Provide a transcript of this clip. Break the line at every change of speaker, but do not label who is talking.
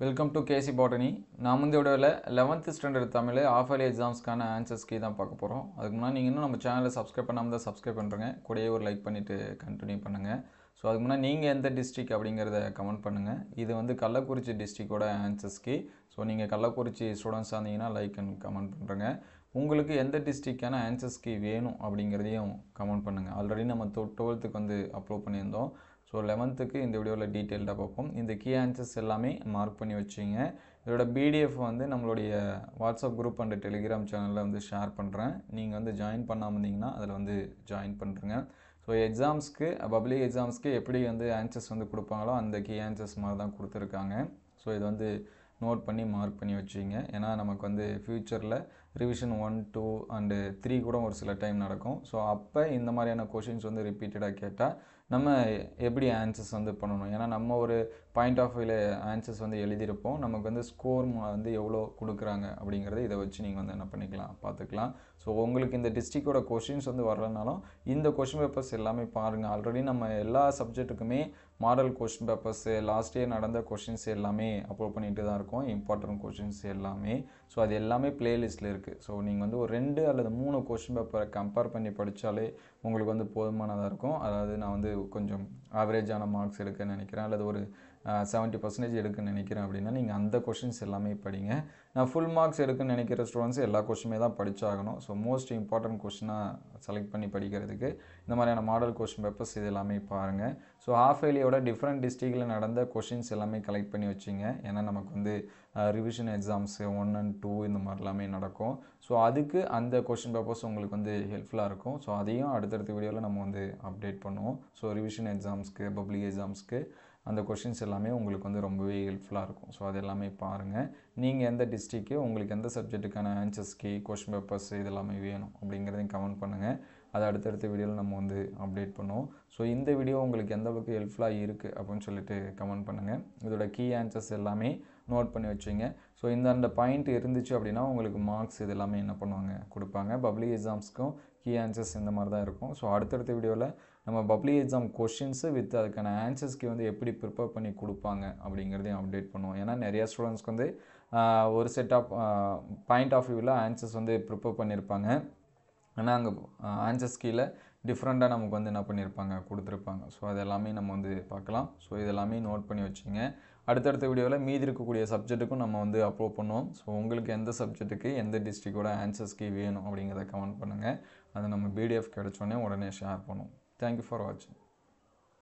Welcome to KC botany. நான் முந்தைய 11th standard Tamil ஆஃபர்லி எக்ஸாம்ஸ்க்கான answers key தான் பார்க்க போகிறோம். அதுக்கு முன்னாடி நீங்கள் இன்னும் நம்ம சேனலை சப்ஸ்கிரைப் பண்ணாமல் தான் சப்ஸ்கிரைப் பண்ணுறேங்க. கூடயே ஒரு லைக் பண்ணிவிட்டு கண்டினியூ பண்ணுங்கள். ஸோ அதுக்கு முன்னாடி நீங்கள் எந்த டிஸ்ட்ரிக் அப்படிங்கிறத கமெண்ட் பண்ணுங்கள். இது வந்து கள்ளக்குறிச்சி டிஸ்ட்ரிக்டோட ஆன்சர்ஸ் கீ. ஸோ நீங்கள் கள்ளக்குறிச்சி ஸ்டூடெண்ட்ஸாக இருந்தீங்கன்னா லைக் அண்ட் கமெண்ட் பண்ணுறேங்க. உங்களுக்கு எந்த டிஸ்ட்ரிக்டான ஆன்சர்ஸ் கீ வேணும் அப்படிங்கிறதையும் கமெண்ட் பண்ணுங்கள். ஆல்ரெடி நம்ம 12th வந்து அப்லோட் பண்ணியிருந்தோம். ஸோ 11th இந்த வீடியோவில் டீட்டெயில்டாக பார்ப்போம். இந்த கீ ஆன்சர்ஸ் எல்லாமே மார்க் பண்ணி வச்சிங்க. இதோட பிடிஎஃப் வந்து நம்மளுடைய வாட்ஸ்அப் குரூப் அண்ட் டெலிகிராம் சேனலில் வந்து ஷேர் பண்ணுறேன். நீங்கள் வந்து ஜாயின் பண்ணாமல் இருந்தீங்கன்னா அதில் வந்து ஜாயின் பண்ணுறேங்க. ஸோ எக்ஸாம்ஸ்க்கு பப்ளிக் எக்ஸாம்ஸ்க்கு எப்படி வந்து ஆன்சர்ஸ் வந்து கொடுப்பாங்களோ அந்த கீ ஆன்சர்ஸ் மாதிரி தான் கொடுத்துருக்காங்க. ஸோ இது வந்து நோட் பண்ணி மார்க் பண்ணி வச்சிங்க. ஏன்னா நமக்கு வந்து ஃப்யூச்சரில் ரிவிஷன் 1, 2 அண்டு 3 கூட ஒரு சில டைம் நடக்கும். ஸோ அப்போ இந்த மாதிரியான கொஷின்ஸ் வந்து ரிப்பீட்டடாக கேட்டால் நம்ம எப்படி ஆன்சர்ஸ் வந்து பண்ணணும். ஏன்னா நம்ம ஒரு பாயிண்ட் ஆஃப் வியூவில் ஆன்சர்ஸ் வந்து எழுதியிருப்போம். நமக்கு வந்து ஸ்கோர் வந்து எவ்வளோ கொடுக்குறாங்க அப்படிங்கிறத இதை வச்சு நீங்கள் வந்து என்ன பண்ணிக்கலாம் பார்த்துக்கலாம். ஸோ உங்களுக்கு இந்த டிஸ்ட்ரிக்டோட கொஷின்ஸ் வந்து வரலனாலும் இந்த கொஷின் பேப்பர்ஸ் எல்லாமே பாருங்கள். ஆல்ரெடி நம்ம எல்லா சப்ஜெக்ட்டுக்குமே model question papers last year நடந்த கொஷின்ஸ் எல்லாமே அப்லோட் பண்ணிட்டு தான் இருக்கோம். இம்பார்ட்டன்ட் கொஷின்ஸ் எல்லாமே. ஸோ அது எல்லாமே பிளேலிஸ்ட்டில் இருக்குது. ஸோ நீங்கள் வந்து ஒரு 2 அல்லது 3 கொஷின் பேப்பரை கம்பேர் பண்ணி படித்தாலே உங்களுக்கு வந்து போதுமானதாக இருக்கும். அதாவது நான் வந்து கொஞ்சம் ஆவரேஜான மார்க்ஸ் எடுக்க நினைக்கிறேன் அல்லது ஒரு 70% எடுக்க நினைக்கிறேன் அப்படின்னா நீங்கள் அந்த கொஷின்ஸ் எல்லாமே படிங்க. நான் ஃபுல் மார்க்ஸ் எடுக்கணும்னு நினைக்கிற ஸ்டூடெண்ட்ஸ் எல்லா கொஷினுமே தான் படித்தாகணும். ஸோ மோஸ்ட் இம்பார்ட்டன்ட் கொஷினாக செலக்ட் பண்ணி படிக்கிறதுக்கு இந்த மாதிரியான மாடல் கொஷின் பேப்பர்ஸ் இது எல்லாமே பாருங்கள். ஸோ ஹாஃப் இயர்லியோட டிஃப்ரெண்ட் டிஸ்ட்ரிக்டில் நடந்த கொஷின்ஸ் எல்லாமே கலெக்ட் பண்ணி வச்சிங்க. ஏன்னா நமக்கு வந்து ரிவிஷன் எக்ஸாம்ஸு 1 and 2 இந்த மாதிரி எல்லாமே நடக்கும். ஸோ அதுக்கு அந்த கொஷின் பேப்பர்ஸ் உங்களுக்கு வந்து ஹெல்ப்ஃபுல்லாக இருக்கும். ஸோ அதையும் அடுத்தடுத்த வீடியோவில் நம்ம வந்து அப்டேட் பண்ணுவோம். ஸோ ரிவிஷன் எக்ஸாம்ஸ்க்கு பப்ளிக் எக்ஸாம்ஸ்க்கு அந்த கொஷின்ஸ் எல்லாமே உங்களுக்கு வந்து ரொம்பவே ஹெல்ப்ஃபுல்லாக இருக்கும். ஸோ அது எல்லாமே பாருங்கள். நீங்கள் எந்த டிஸ்ட்ரிக்கு உங்களுக்கு எந்த சப்ஜெக்ட்டுக்கான ஆன்சர்ஸ் கீ கொஷின் பேப்பர்ஸ் இது எல்லாமே வேணும் அப்படிங்கிறதையும் கமெண்ட் பண்ணுங்கள். அதை அடுத்தடுத்த வீடியோவில் நம்ம வந்து அப்டேட் பண்ணுவோம். ஸோ இந்த வீடியோ உங்களுக்கு எந்த அளவுக்கு ஹெல்ப்ஃபுல்லாக இருக்குது அப்படின்னு சொல்லிட்டு கமெண்ட் பண்ணுங்கள். இதோட கீ ஆன்சர்ஸ் எல்லாமே நோட் பண்ணி வச்சுங்க. ஸோ இந்த பாயிண்ட் இருந்துச்சு அப்படின்னா உங்களுக்கு மார்க்ஸ் இது எல்லாமே என்ன பண்ணுவாங்க கொடுப்பாங்க. பப்ளிக் எக்ஸாம்ஸ்க்கும் கீ ஆன்சர்ஸ் இந்த மாதிரி தான் இருக்கும். ஸோ அடுத்தடுத்த வீடியோவில் நம்ம பப்ளிக் எக்ஸாம் கொஷின்ஸு வித் அதுக்கான ஆன்சர்ஸ்க்கு வந்து எப்படி ப்ரிப்பேர் பண்ணி கொடுப்பாங்க அப்படிங்கிறதையும் அப்டேட் பண்ணுவோம். ஏன்னா நிறையா ஸ்டூடெண்ட்ஸ்க்கு வந்து ஒரு செட் ஆஃப் பாயிண்ட் ஆஃப் வியூவில் ஆன்சர்ஸ் வந்து ப்ரிப்பேர் பண்ணியிருப்பாங்க. ஆனால் அங்கே ஆன்சர்ஸ் கீழே டிஃப்ரெண்ட்டாக நமக்கு வந்து என்ன பண்ணியிருப்பாங்க கொடுத்துருப்பாங்க. ஸோ அது எல்லாமே நம்ம வந்து பார்க்கலாம். ஸோ இதெல்லாமே நோட் பண்ணி வச்சுங்க. அடுத்தடுத்த வீடியோவில் மீதி இருக்கக்கூடிய சப்ஜெக்ட்டுக்கும் நம்ம வந்து அப்லோட் பண்ணுவோம். ஸோ உங்களுக்கு எந்த சப்ஜெக்ட்டுக்கு எந்த டிஸ்ட்ரிக்டோட ஆன்சர்ஸ் கீ வேணும் அப்படிங்கிறத கமெண்ட் பண்ணுங்கள். அதை நம்ம பிடிஎஃப் கிடச்சோடனே உடனே ஷேர் பண்ணுவோம். தேங்க்யூ ஃபார் வாட்சிங்.